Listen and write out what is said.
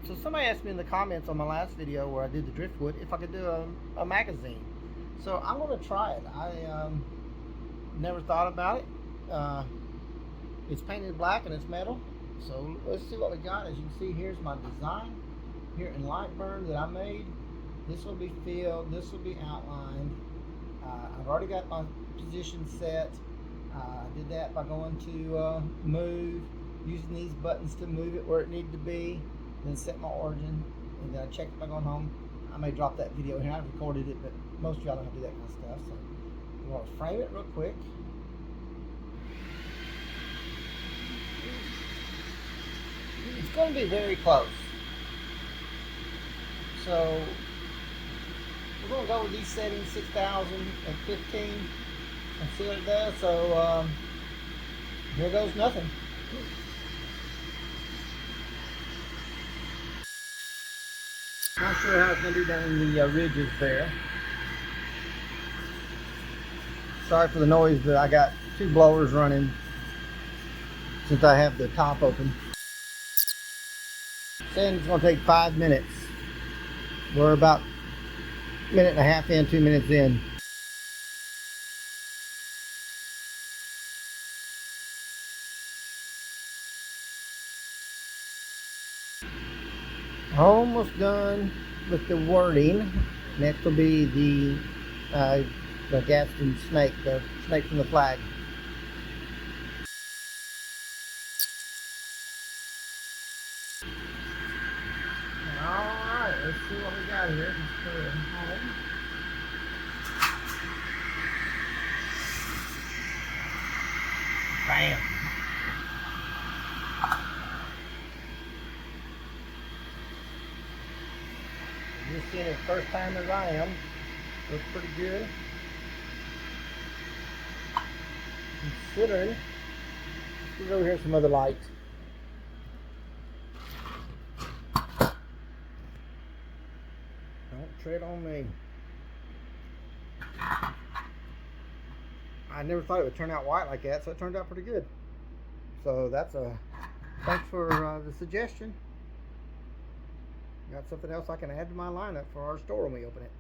So somebody asked me in the comments on my last video where I did the driftwood if I could do a magazine. So I'm going to try it. I never thought about it. It's painted black and it's metal. So let's see what we got. As you can see, here's my design here in light burn that I made. This will be filled. This will be outlined. I've already got my position set. I did that by going to move, using these buttons to move it where it needed to be, then set my origin, and then I checked it by going home. I may drop that video here. I've recorded it, but most of y'all don't have to do that kind of stuff. So you want to frame it real quick. It's going to be very close. So we're going to go with these settings, 6,000 and 15, and see what it does. So here goes nothing. Not sure how it's going to do down in the ridges there. Sorry for the noise, but I got two blowers running since I have the top open. Saying it's going to take 5 minutes. We're about a minute and a half in, 2 minutes in. Almost done with the wording. Next will be the Gaston snake, the snake from the flag. Alright, let's see what we got here. Let's put it home. Bam! Just seeing it first time as I am. Looks pretty good. Considering, let's go over here some other lights. Don't tread on me. I never thought it would turn out white like that, so it turned out pretty good. So that's thanks for the suggestion. Got something else I can add to my lineup for our store when we open it.